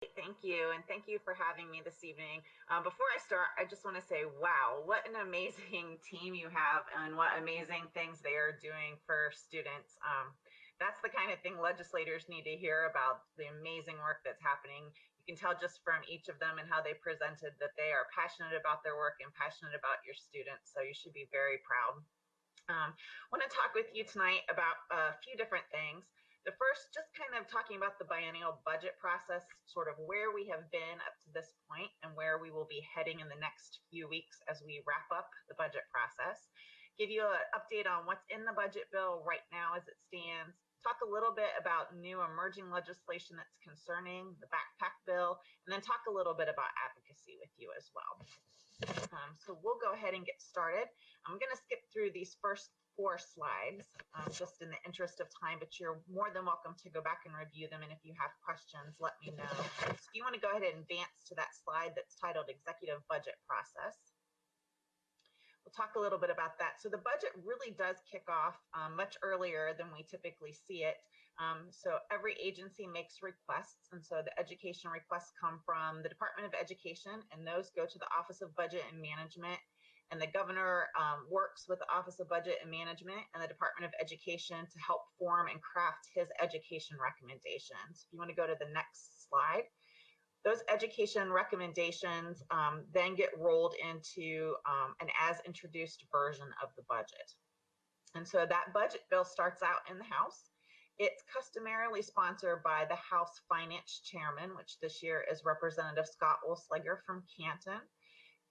Thank you, and thank you for having me this evening. Before I start, I just want to say, wow, what an amazing team you have, and what amazing things they are doing for students. That's the kind of thing legislators need to hear about, the amazing work that's happening. You can tell just from each of them and how they presented that they are passionate about their work and passionate about your students, so you should be very proud. I want to talk with you tonight about a few different things. The first, just kind of talking about the biennial budget process, sort of where we have been up to this point and where we will be heading in the next few weeks as we wrap up the budget process. Give you an update on what's in the budget bill right now as it stands. Talk a little bit about new emerging legislation that's concerning the backpack bill, and then talk a little bit about advocacy with you as well. So we'll go ahead and get started. I'm going to skip through these first 4 slides just in the interest of time, but you're more than welcome to go back and review them. And if you have questions, let me know. So if you want to go ahead and advance to that slide that's titled Executive Budget Process. We'll talk a little bit about that. So the budget really does kick off much earlier than we typically see it. So every agency makes requests. And so the education requests come from the Department of Education, and those go to the Office of Budget and Management. And the governor works with the Office of Budget and Management and the Department of Education to help form and craft his education recommendations. If you want to go to the next slide. Those education recommendations then get rolled into an as introduced version of the budget. And so that budget bill starts out in the House. It's customarily sponsored by the House Finance Chairman, which this year is Representative Scott Olsleger from Canton.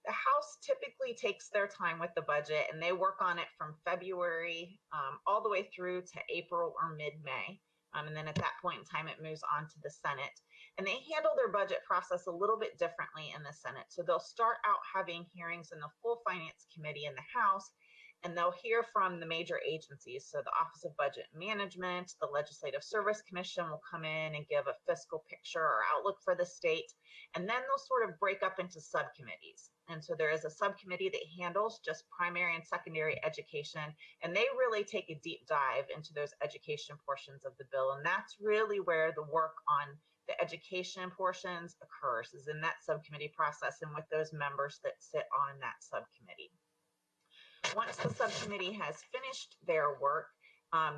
The House typically takes their time with the budget, and they work on it from February all the way through to April or mid-May. And then at that point in time, it moves on to the Senate. And they handle their budget process a little bit differently in the Senate. So they'll start out having hearings in the full Finance Committee in the House, and they'll hear from the major agencies. So the Office of Budget Management, the Legislative Service Commission will come in and give a fiscal picture or outlook for the state. And then they'll sort of break up into subcommittees. And so there is a subcommittee that handles just primary and secondary education, and they really take a deep dive into those education portions of the bill. And that's really where the work on the education portions occurs, is in that subcommittee process and with those members that sit on that subcommittee. Once the subcommittee has finished their work,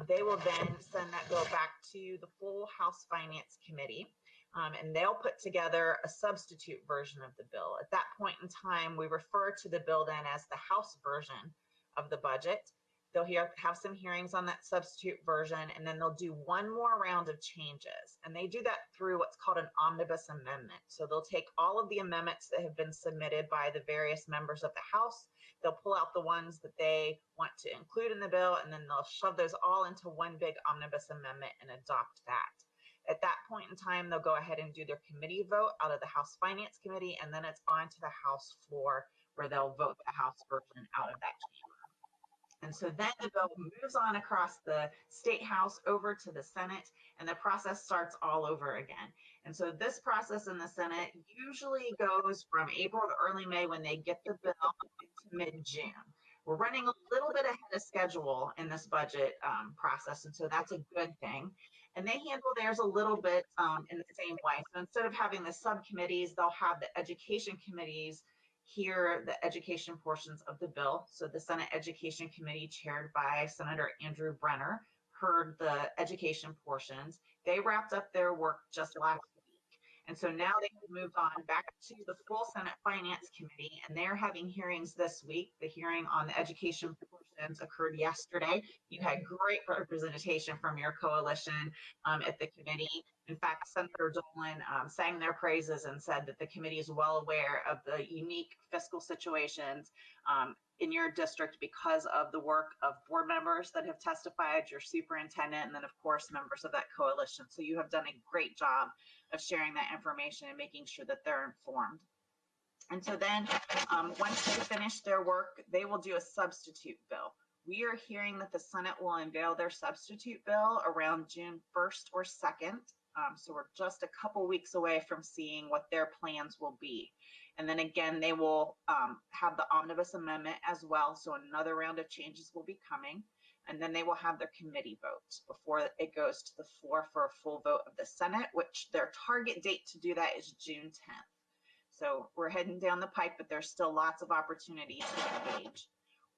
they will then send that bill back to the full House Finance Committee, and they'll put together a substitute version of the bill. At that point in time, we refer to the bill then as the House version of the budget. They'll have some hearings on that substitute version, and then they'll do one more round of changes. And they do that through what's called an omnibus amendment. So they'll take all of the amendments that have been submitted by the various members of the House. They'll pull out the ones that they want to include in the bill, and then they'll shove those all into one big omnibus amendment and adopt that. At that point in time, they'll go ahead and do their committee vote out of the House Finance Committee, and then it's on to the House floor where they'll vote the House version out of that chamber. And so then the bill moves on across the State House over to the Senate, and the process starts all over again. And so this process in the Senate usually goes from April to early May when they get the bill to mid-June. We're running a little bit ahead of schedule in this budget process, and so that's a good thing. And they handle theirs a little bit in the same way. So instead of having the subcommittees, they'll have the education committees hear the education portions of the bill. So the Senate Education Committee, chaired by Senator Andrew Brenner, heard the education portions. They wrapped up their work just last week. And so now they have moved on back to the full Senate Finance Committee, and they're having hearings this week. The hearing on the education portions occurred yesterday. You had great representation from your coalition at the committee. In fact, Senator Dolan sang their praises and said that the committee is well aware of the unique fiscal situations in your district because of the work of board members that have testified, your superintendent, and then of course members of that coalition. So you have done a great job of sharing that information and making sure that they're informed. And so then once they finish their work, they will do a substitute bill. We are hearing that the Senate will unveil their substitute bill around June 1st or 2nd. So we're just a couple weeks away from seeing what their plans will be. And then again, they will have the omnibus amendment as well. So another round of changes will be coming. and then they will have their committee vote before it goes to the floor for a full vote of the Senate, which their target date to do that is June 10th. So we're heading down the pike, but there's still lots of opportunity to engage.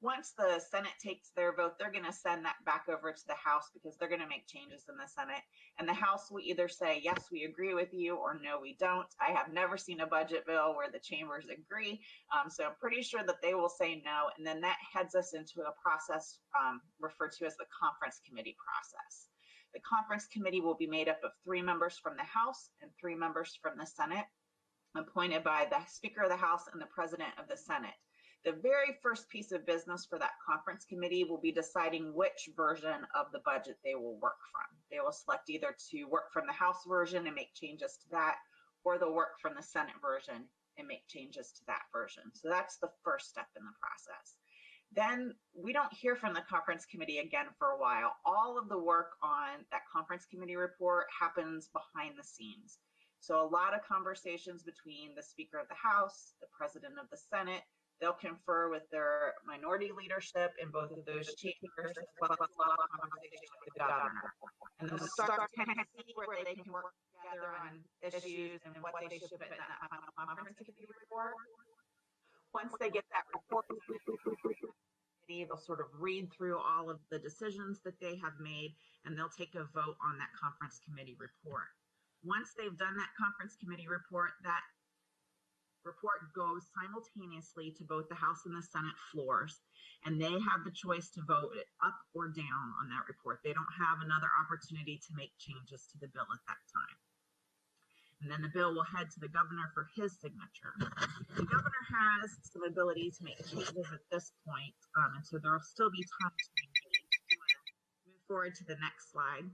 Once the Senate takes their vote, they're going to send that back over to the House because they're going to make changes in the Senate. And the House will either say, yes, we agree with you, or no, we don't. I have never seen a budget bill where the chambers agree. So I'm pretty sure that they will say no. And then that heads us into a process referred to as the Conference Committee process. The Conference Committee will be made up of 3 members from the House and 3 members from the Senate, appointed by the Speaker of the House and the President of the Senate. The very first piece of business for that conference committee will be deciding which version of the budget they will work from. They will select either to work from the House version and make changes to that, or they'll work from the Senate version and make changes to that version. So that's the first step in the process. Then we don't hear from the conference committee again for a while. All of the work on that conference committee report happens behind the scenes. So a lot of conversations between the Speaker of the House, the President of the Senate. They'll confer with their minority leadership in both of those chambers, as well as a lot of conversation with the governor. And they'll start to kind of see where they can work together on issues and what they should put in that final conference committee report. Once they get that report, they'll sort of read through all of the decisions that they have made, and they'll take a vote on that conference committee report. Once they've done that conference committee report, that report goes simultaneously to both the House and the Senate floors, and they have the choice to vote it up or down on that report. They don't have another opportunity to make changes to the bill at that time. And then the bill will head to the governor for his signature. The governor has some ability to make changes at this point, and so there will still be time to engage. Move forward to the next slide.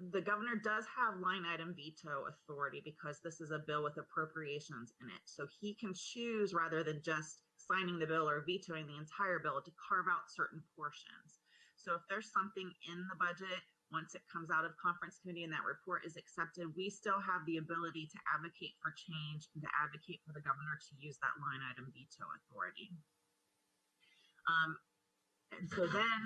The governor does have line item veto authority because this is a bill with appropriations in it. So he can choose, rather than just signing the bill or vetoing the entire bill, to carve out certain portions. So if there's something in the budget, once it comes out of conference committee and that report is accepted, we still have the ability to advocate for change and to advocate for the governor to use that line item veto authority. And so then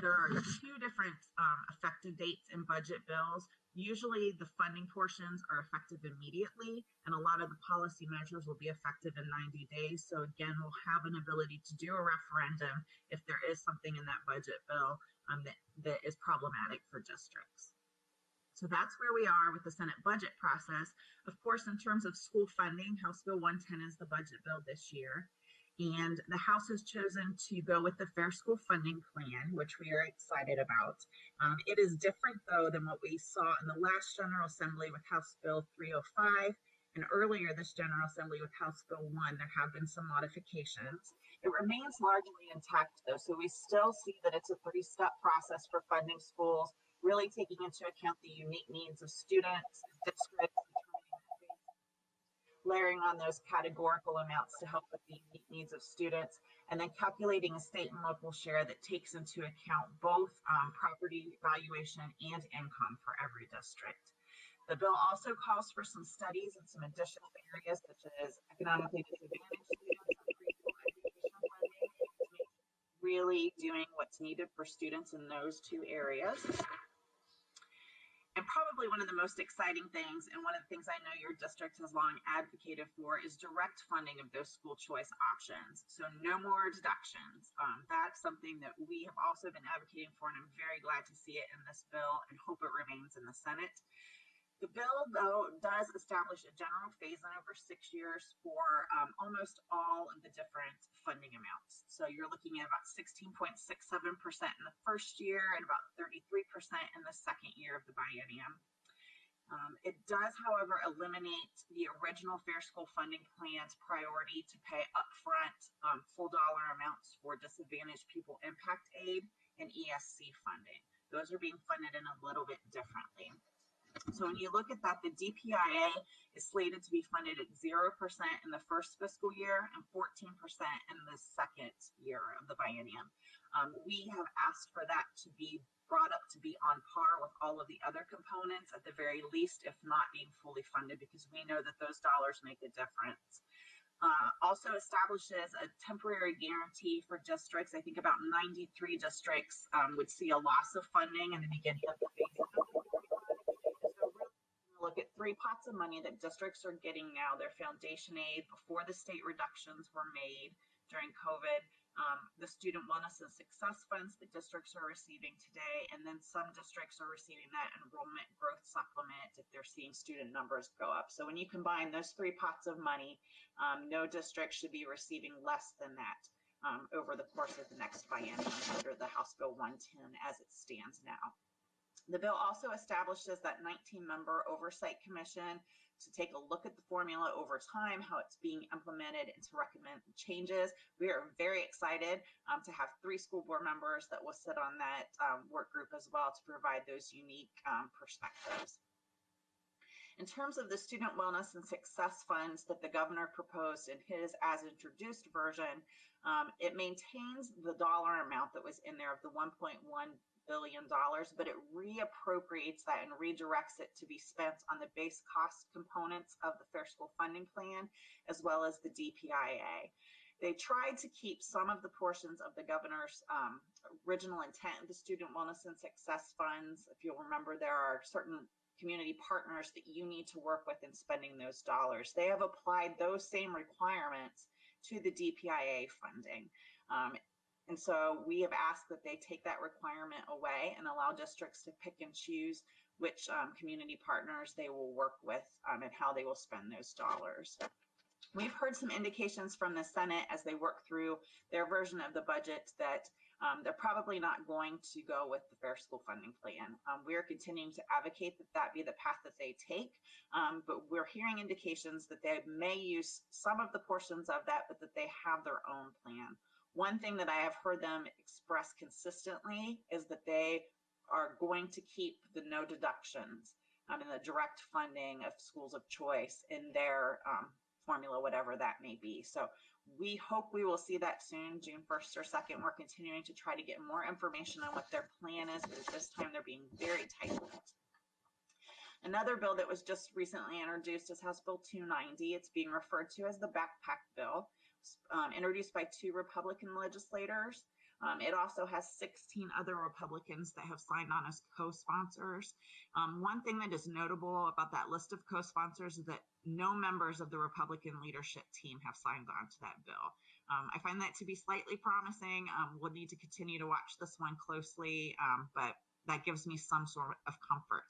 there are 2 different effective dates in budget bills. Usually the funding portions are effective immediately, and a lot of the policy measures will be effective in 90 days. So again, we'll have an ability to do a referendum if there is something in that budget bill that is problematic for districts. So that's where we are with the Senate budget process. Of course, in terms of school funding, House Bill 110 is the budget bill this year. And the House has chosen to go with the Fair School Funding Plan, which we are excited about. It is different, though, than what we saw in the last General Assembly with House Bill 305, and earlier this General Assembly with House Bill 1. There have been some modifications. It remains largely intact, though, so we still see that it's a 3-step process for funding schools, really taking into account the unique needs of students, districts, layering on those categorical amounts to help with the unique needs of students, and then calculating a state and local share that takes into account both property valuation and income for every district. The bill also calls for some studies in some additional areas such as economically disadvantaged students and preschool education funding, really doing what's needed for students in those 2 areas. And probably one of the most exciting things, and one of the things I know your district has long advocated for, is direct funding of those school choice options. So no more deductions. That's something that we have also been advocating for, and I'm very glad to see it in this bill and hope it remains in the Senate. The bill, though, does establish a general phase-in over 6 years for almost all of the different funding amounts. So you're looking at about 16.67% in the first year and about 33% in the second year of the biennium. It does, however, eliminate the original Fair School Funding Plan's priority to pay upfront full dollar amounts for disadvantaged pupil impact aid and ESC funding. Those are being funded in a little bit differently. So when you look at that, the DPIA is slated to be funded at 0% in the first fiscal year and 14% in the second year of the biennium. We have asked for that to be brought up to be on par with all of the other components, at the very least, if not being fully funded, because we know that those dollars make a difference. Also establishes a temporary guarantee for districts. I think about 93 districts would see a loss of funding in the beginning of the phase. So really look at 3 pots of money that districts are getting now. Their foundation aid before the state reductions were made during COVID, the student wellness and success funds that districts are receiving today, and then some districts are receiving that enrollment growth supplement if they're seeing student numbers go up. So when you combine those 3 pots of money, no district should be receiving less than that over the course of the next biennium under the House Bill 110 as it stands now. The bill also establishes that 19-member oversight commission to take a look at the formula over time, how it's being implemented, and to recommend changes. We are very excited to have 3 school board members that will sit on that work group as well to provide those unique perspectives. In terms of the student wellness and success funds that the governor proposed in his as introduced version, it maintains the dollar amount that was in there of the $1.1 billion, but it reappropriates that and redirects it to be spent on the base cost components of the Fair School Funding Plan, as well as the DPIA. They tried to keep some of the portions of the governor's original intent of the student wellness and success funds. If you'll remember, there are certain community partners that you need to work with in spending those dollars. They have applied those same requirements to the DPIA funding. And so we have asked that they take that requirement away and allow districts to pick and choose which community partners they will work with and how they will spend those dollars. We've heard some indications from the Senate as they work through their version of the budget that they're probably not going to go with the Fair School Funding Plan. We are continuing to advocate that that be the path that they take, but we're hearing indications that they may use some of the portions of that, but that they have their own plan. One thing that I have heard them express consistently is that they are going to keep the no deductions and the direct funding of schools of choice in their formula, whatever that may be. So we hope we will see that soon, June 1st or 2nd. We're continuing to try to get more information on what their plan is, but at this time they're being very tight-lipped. Another bill that was just recently introduced is House Bill 290. It's being referred to as the backpack bill. Introduced by 2 Republican legislators. It also has 16 other Republicans that have signed on as co-sponsors. One thing that is notable about that list of co-sponsors is that no members of the Republican leadership team have signed on to that bill. I find that to be slightly promising. We'll need to continue to watch this one closely, but that gives me some sort of comfort.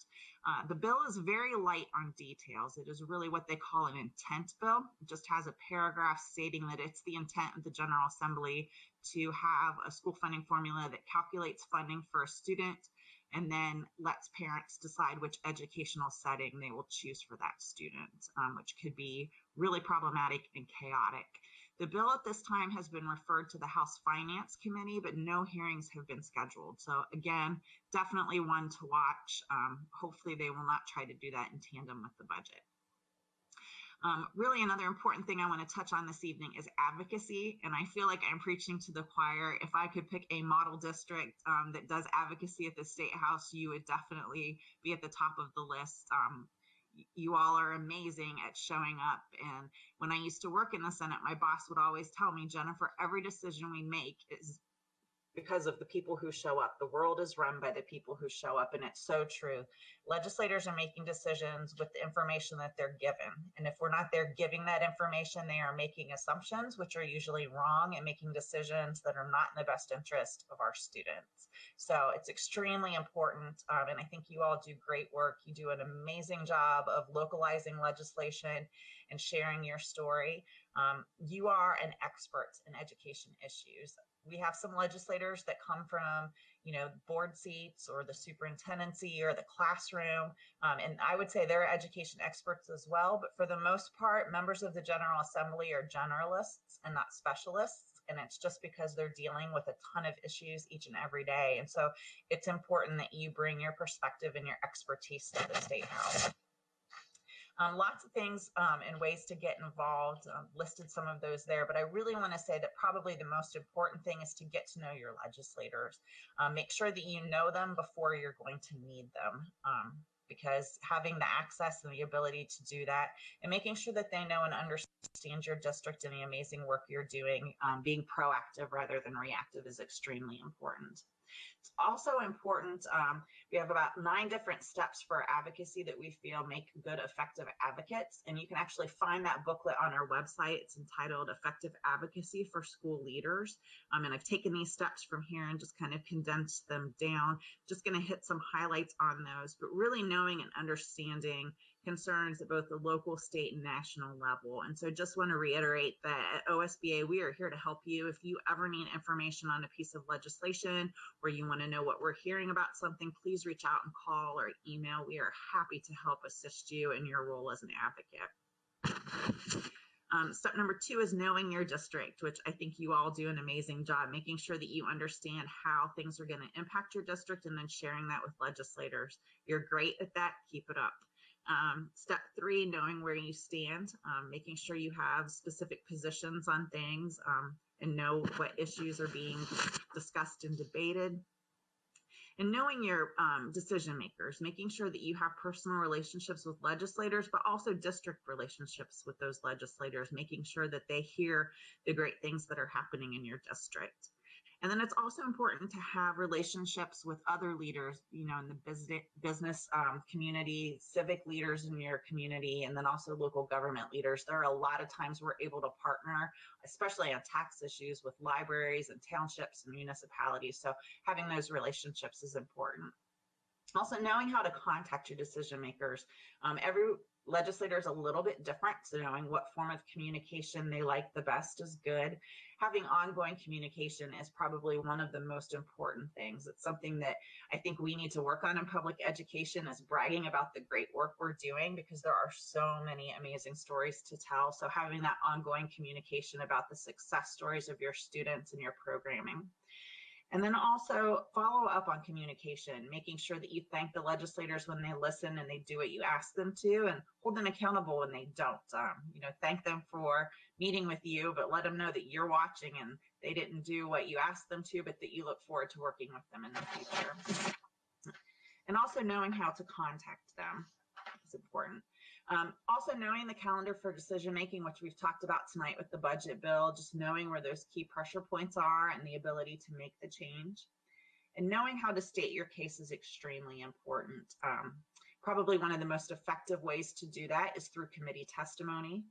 The bill is very light on details. It is really what they call an intent bill. It just has a paragraph stating that it's the intent of the General Assembly to have a school funding formula that calculates funding for a student and then lets parents decide which educational setting they will choose for that student, which could be really problematic and chaotic. The bill at this time has been referred to the House Finance Committee, but no hearings have been scheduled. So again, definitely one to watch. Hopefully they will not try to do that in tandem with the budget. Really another important thing I want to touch on this evening is advocacy, and I feel like I'm preaching to the choir. If I could pick a model district that does advocacy at the State House, you would definitely be at the top of the list. You all are amazing at showing up, and when I used to work in the Senate, my boss would always tell me, Jennifer, every decision we make is because of the people who show up. The world is run by the people who show up, and it's so true. Legislators are making decisions with the information that they're given, and if we're not there giving that information, they are making assumptions, which are usually wrong, and making decisions that are not in the best interest of our students. So it's extremely important, and I think you all do great work. You do an amazing job of localizing legislation and sharing your story. You are an expert in education issues. We have some legislators that come from, board seats or the superintendency or the classroom. And I would say they're education experts as well. But for the most part, members of the General Assembly are generalists and not specialists. And it's just because they're dealing with a ton of issues each and every day. And so it's important that you bring your perspective and your expertise to the State House. Lots of things and ways to get involved, listed some of those there, but I really want to say that probably the most important thing is to get to know your legislators. Make sure that you know them before you're going to need them. because having the access and the ability to do that and making sure that they know and understand your district and the amazing work you're doing, being proactive rather than reactive is extremely important. It's also important, we have about 9 different steps for advocacy that we feel make good, effective advocates. And you can actually find that booklet on our website. It's entitled Effective Advocacy for School Leaders. And I've taken these steps from here and just kind of condensed them down. Just going to hit some highlights on those, but really knowing and understanding concerns at both the local, state, and national level. And so just want to reiterate that at OSBA, we are here to help you. If you ever need information on a piece of legislation or you want to know what we're hearing about something, please reach out and call or email. We are happy to help assist you in your role as an advocate. Step number 2 is knowing your district, which I think you all do an amazing job, making sure that you understand how things are going to impact your district and then sharing that with legislators. You're great at that. Keep it up. Step 3, knowing where you stand, making sure you have specific positions on things and know what issues are being discussed and debated. And knowing your decision makers, making sure that you have personal relationships with legislators, but also district relationships with those legislators, making sure that they hear the great things that are happening in your district. And then it's also important to have relationships with other leaders, you know, in the business community, civic leaders in your community, and then also local government leaders. There are a lot of times we're able to partner, especially on tax issues, with libraries and townships and municipalities. So having those relationships is important. Also knowing how to contact your decision makers. Every legislator is a little bit different, so knowing what form of communication they like the best is good. Having ongoing communication is probably one of the most important things. It's something that I think we need to work on in public education, is bragging about the great work we're doing, because there are so many amazing stories to tell. So having that ongoing communication about the success stories of your students and your programming. And then also follow up on communication, making sure that you thank the legislators when they listen and they do what you ask them to, and hold them accountable when they don't. You know, thank them for meeting with you, but let them know that you're watching and they didn't do what you asked them to, but that you look forward to working with them in the future. And also knowing how to contact them is important. Also knowing the calendar for decision making, which we've talked about tonight with the budget bill, just knowing where those key pressure points are and the ability to make the change. And knowing how to state your case is extremely important. Probably one of the most effective ways to do that is through committee testimony.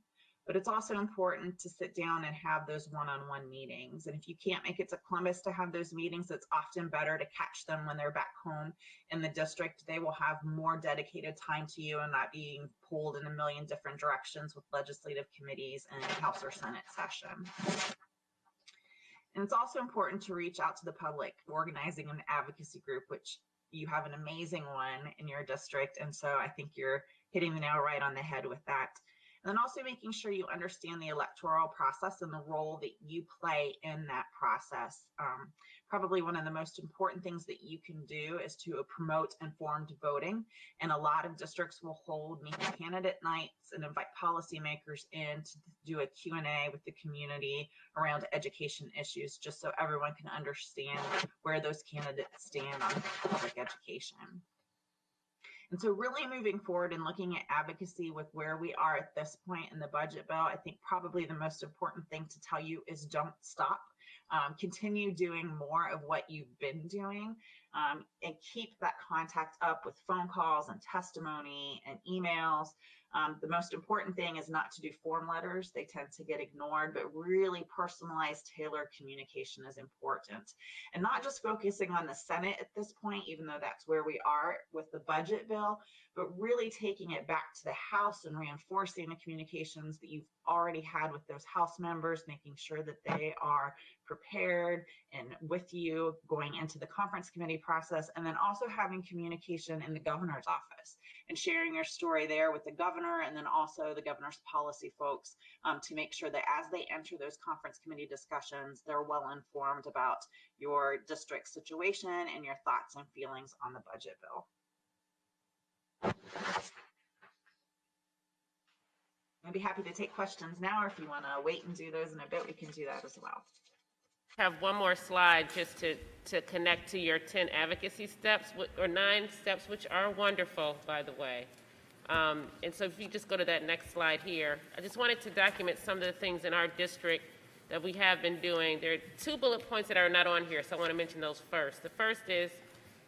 But it's also important to sit down and have those one-on-one meetings. And if you can't make it to Columbus to have those meetings, it's often better to catch them when they're back home in the district. They will have more dedicated time to you and not being pulled in a million different directions with legislative committees and House or Senate session. And it's also important to reach out to the public, organizing an advocacy group, which you have an amazing one in your district. And so I think you're hitting the nail right on the head with that. And then also making sure you understand the electoral process and the role that you play in that process. Probably one of the most important things that you can do is to promote informed voting. And a lot of districts will hold candidate nights and invite policymakers in to do a Q&A with the community around education issues, just so everyone can understand where those candidates stand on public education. And so really moving forward and looking at advocacy with where we are at this point in the budget bill, I think probably the most important thing to tell you is don't stop. Continue doing more of what you've been doing, and keep that contact up with phone calls and testimony and emails. The most important thing is not to do form letters. They tend to get ignored, but really personalized, tailored communication is important. And not just focusing on the Senate at this point, even though that's where we are with the budget bill, but really taking it back to the House and reinforcing the communications that you've already had with those House members, making sure that they are prepared and with you going into the conference committee process, and then also having communication in the governor's office and sharing your story there with the governor, and then also the governor's policy folks, to make sure that as they enter those conference committee discussions, they're well informed about your district situation and your thoughts and feelings on the budget bill. I'd be happy to take questions now, or if you want to wait and do those in a bit, we can do that as well. have one more slide just to connect to your 10 advocacy steps, or 9 steps, which are wonderful, by the way. And so if you just go to that next slide here, I just wanted to document some of the things in our district that we have been doing. There are 2 bullet points that are not on here, so I want to mention those first. The first is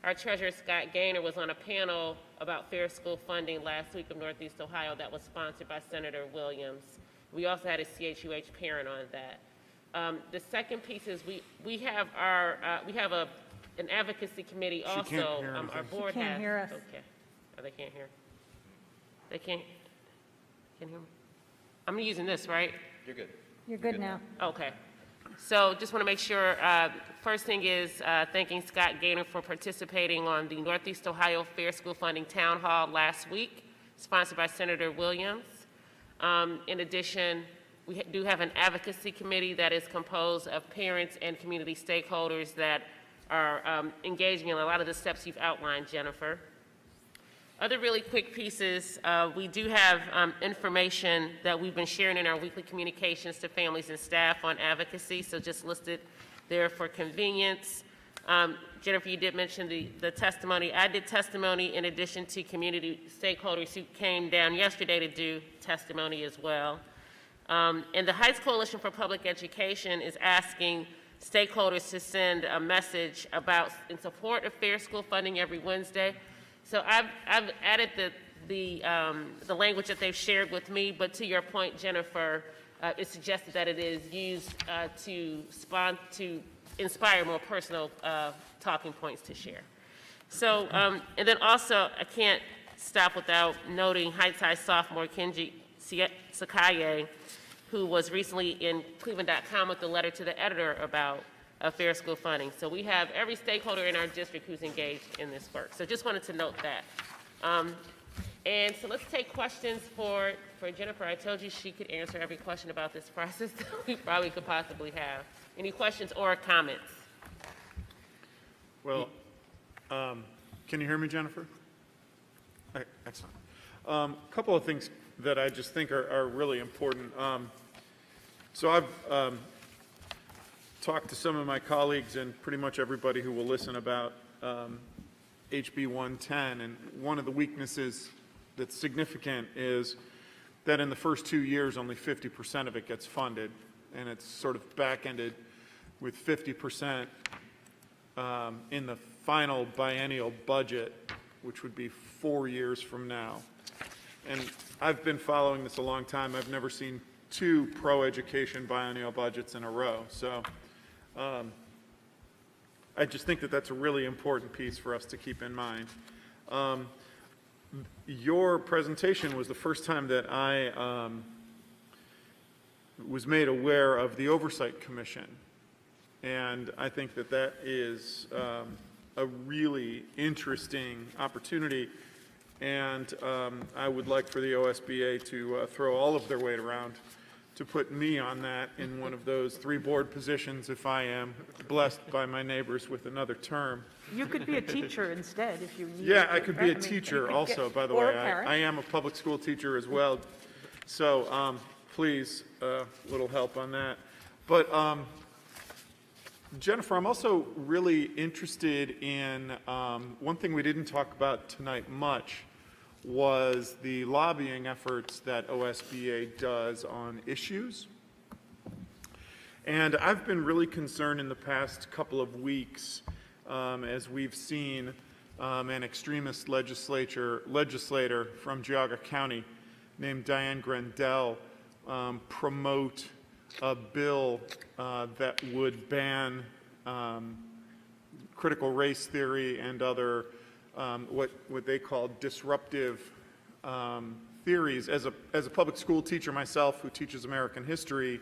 our treasurer, Scott Gaynor, was on a panel about fair school funding last week of Northeast Ohio that was sponsored by Senator Williams. We also had a CHUH parent on that. The second piece is we have an advocacy committee also. Our board she can't has. Hear us. Okay. Oh, they can't hear. They can't hear me. I'm using this, right? You're good. You're good now. Okay. So just want to make sure, first thing is thanking Scott Gaynor for participating on the Northeast Ohio Fair School Funding Town Hall last week, sponsored by Senator Williams. In addition, we do have an advocacy committee that is composed of parents and community stakeholders that are engaging in a lot of the steps you've outlined, Jennifer. Other really quick pieces, we do have information that we've been sharing in our weekly communications to families and staff on advocacy, so just listed there for convenience. Jennifer, you did mention the testimony. I did testimony in addition to community stakeholders who came down yesterday to do testimony as well. And the Heights Coalition for Public Education is asking stakeholders to send a message in support of fair school funding every Wednesday. So I've added the language that they've shared with me, but to your point, Jennifer, it suggested that it is used to inspire more personal talking points to share. So, and then also, I can't stop without noting Heights High sophomore Kenji Sakaye, who was recently in Cleveland.com with a letter to the editor about fair school funding. So we have every stakeholder in our district who's engaged in this work. So just wanted to note that. And so let's take questions for Jennifer. I told you she could answer every question about this process that we probably could possibly have. Any questions or comments? Well, can you hear me, Jennifer? Excellent. A couple of things that I just think are really important. So I've talked to some of my colleagues and pretty much everybody who will listen about HB 110, and one of the weaknesses that's significant is that in the first 2 years only 50% of it gets funded, and it's sort of back-ended with 50% in the final biennial budget, which would be 4 years from now. And I've been following this a long time. I've never seen 2 pro-education biennial budgets in a row. So I just think that that's a really important piece for us to keep in mind. Your presentation was the first time that I was made aware of the Oversight Commission. And I think that that is a really interesting opportunity. And I would like for the OSBA to throw all of their weight around to put me on that in one of those 3 board positions if I am blessed by my neighbors with another term. You could be a teacher instead if you need. Yeah, I could be a teacher also, by the way. Or a parent. I am a public school teacher as well. So please, a little help on that. But Jennifer, I'm also really interested in one thing we didn't talk about tonight much was the lobbying efforts that OSBA does on issues. And I've been really concerned in the past couple of weeks as we've seen an extremist legislator from Geauga County named Diane Grendel promote a bill that would ban critical race theory and other what they call disruptive theories. As a public school teacher myself who teaches American history,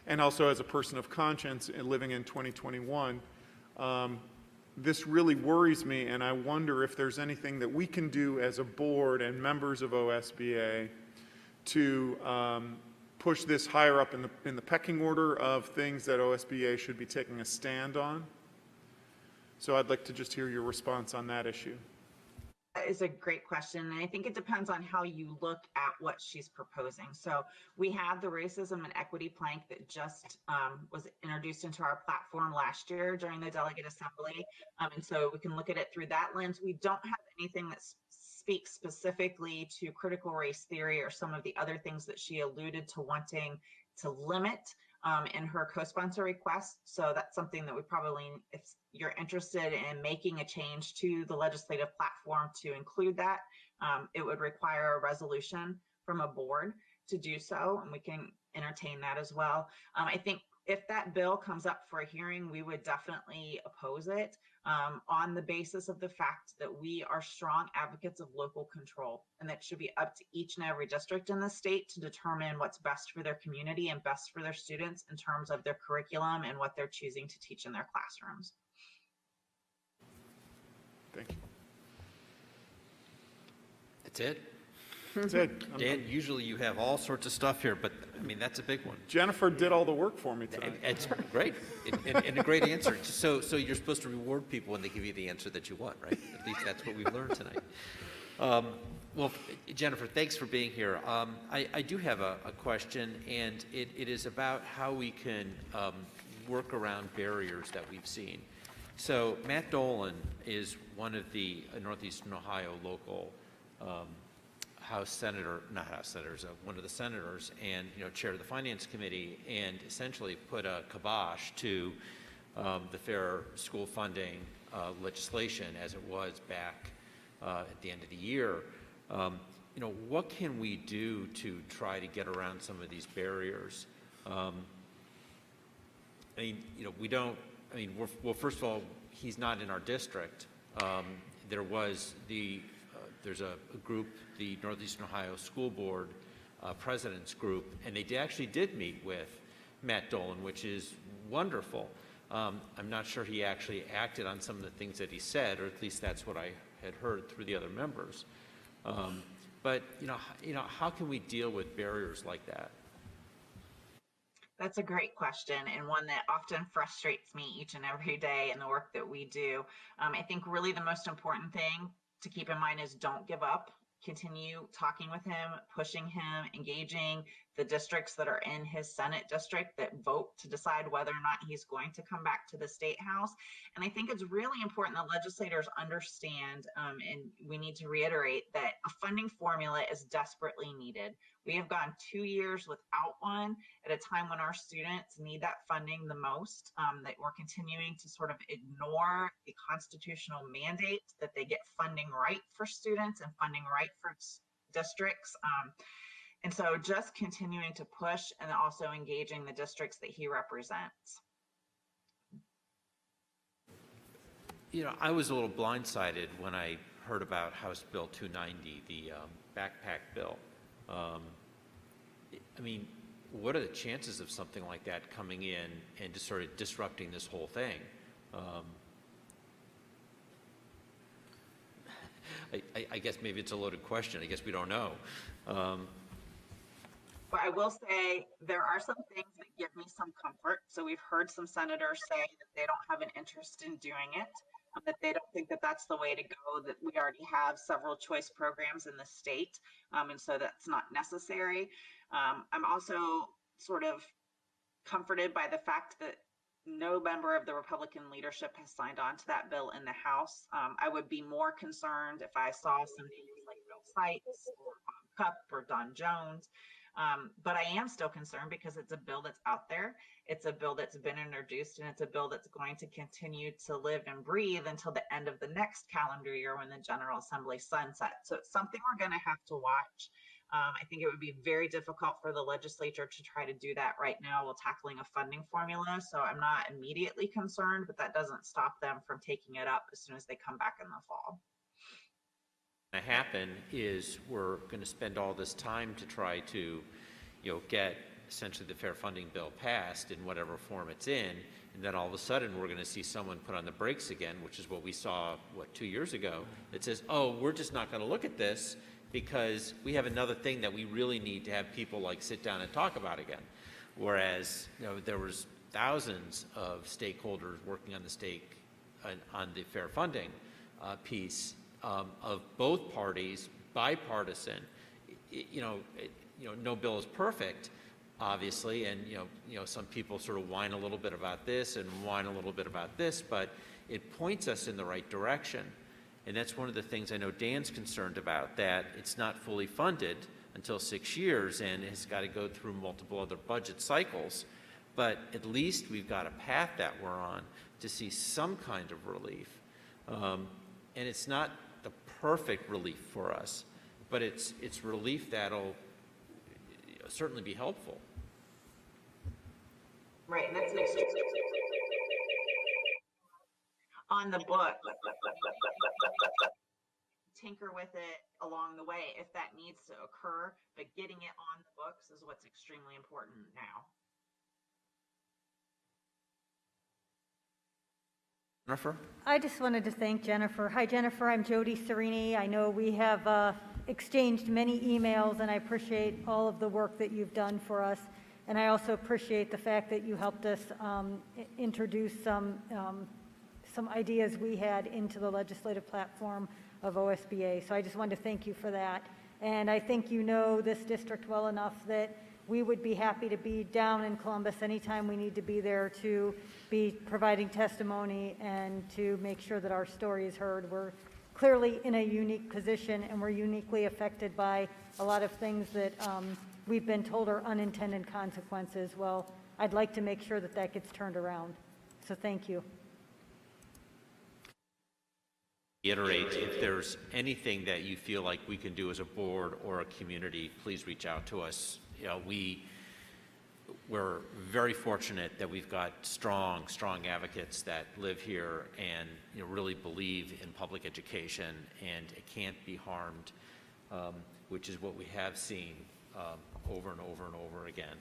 and also as a person of conscience living in 2021, this really worries me, and I wonder if there's anything that we can do as a board and members of OSBA to push this higher up in the pecking order of things that OSBA should be taking a stand on. So I'd like to just hear your response on that issue. is a great question. And I think it depends on how you look at what she's proposing. So we have the racism and equity plank that just was introduced into our platform last year during the delegate assembly. And so we can look at it through that lens. We don't have anything that speaks specifically to critical race theory or some of the other things that she alluded to wanting to limit in her co-sponsor request. So that's something that we probably, if you're interested in making a change to the legislative platform to include that, it would require a resolution from a board to do so, and we can entertain that as well. I think if that bill comes up for a hearing, we would definitely oppose it on the basis of the fact that we are strong advocates of local control, and that should be up to each and every district in the state to determine what's best for their community and best for their students in terms of their curriculum and what they're choosing to teach in their classrooms. Thank you. That's it? That's it. Dan, usually you have all sorts of stuff here, but I mean, that's a big one. Jennifer did all the work for me today. It's great, and a great answer. So you're supposed to reward people when they give you the answer that you want, right? At least that's what we've learned tonight. Well, Jennifer, thanks for being here. I do have a question, and it is about how we can work around barriers that we've seen. So Matt Dolan is one of the Northeastern Ohio local House Senator, not House Senators, one of the senators, and chair of the Finance Committee, and essentially put a kibosh to the fair school funding legislation as it was back at the end of the year. What can we do to try to get around some of these barriers? I mean, we don't. I mean, well, first of all, he's not in our district. There was there's a group, the Northeastern Ohio School Board President's Group, and they actually did meet with Matt Dolan, which is wonderful. I'm not sure he actually acted on some of the things that he said, or at least that's what I had heard through the other members. But how can we deal with barriers like that? That's a great question, and one that often frustrates me each and every day in the work that we do. I think really the most important thing to keep in mind is don't give up. Continue talking with him, pushing him, engaging the districts that are in his Senate district that vote to decide whether or not he's going to come back to the State House. And I think it's really important that legislators understand, and we need to reiterate, that a funding formula is desperately needed. We have gone 2 years without one at a time when our students need that funding the most, that we're continuing to sort of ignore the constitutional mandate that they get funding right for students and funding right for districts. And so just continuing to push and also engaging the districts that he represents. I was a little blindsided when I heard about House Bill 290, the backpack bill. I mean, what are the chances of something like that coming in and just sort of disrupting this whole thing? I guess maybe it's a loaded question. I guess we don't know. But I will say there are some things that give me some comfort. So we've heard some senators say that they don't have an interest in doing it, that they don't think that that's the way to go, that we already have several choice programs in the state, and so that's not necessary. I'm also sort of comforted by the fact that no member of the Republican leadership has signed on to that bill in the House. I would be more concerned if I saw some names like Bill Seitz or Bob Cupp or Don Jones. But I am still concerned because it's a bill that's out there. It's a bill that's been introduced, and it's a bill that's going to continue to live and breathe until the end of the next calendar year when the General Assembly sunsets. So it's something we're going to have to watch. I think it would be very difficult for the legislature to try to do that right now while tackling a funding formula. So I'm not immediately concerned, but that doesn't stop them from taking it up as soon as they come back in the fall. What will happen is we're going to spend all this time to try to, get essentially the fair funding bill passed in whatever form it's in, and then all of a sudden we're going to see someone put on the brakes again, which is what we saw 2 years ago, that says, oh, we're just not going to look at this because we have another thing that we really need to have people sit down and talk about again. Whereas there was thousands of stakeholders working on the fair funding piece of both parties, bipartisan. No bill is perfect, obviously, and some people sort of whine a little bit about this and whine a little bit about this, but it points us in the right direction. And that's one of the things I know Dan's concerned about, that it's not fully funded until 6 years and has got to go through multiple other budget cycles. But at least we've got a path that we're on to see some kind of relief. And it's not the perfect relief for us, but it's relief that'll certainly be helpful. Right, and that's next on the book. Tinker with it along the way if that needs to occur, but getting it on the books is what's extremely important now. Jennifer? I just wanted to thank Jennifer. Hi, Jennifer. I'm Jody Serini. I know we have exchanged many emails, and I appreciate all of the work that you've done for us. And I also appreciate the fact that you helped us introduce some ideas we had into the legislative platform of OSBA. So I just wanted to thank you for that. And I think you know this district well enough that we would be happy to be down in Columbus anytime we need to be there to be providing testimony and to make sure that our story is heard. We're clearly in a unique position, and we're uniquely affected by a lot of things that we've been told are unintended consequences. Well, I'd like to make sure that that gets turned around. So thank you. Reiterate, if there's anything that you feel like we can do as a board or a community, please reach out to us. We're very fortunate that we've got strong advocates that live here and really believe in public education, and it can't be harmed, which is what we have seen over and over and over again.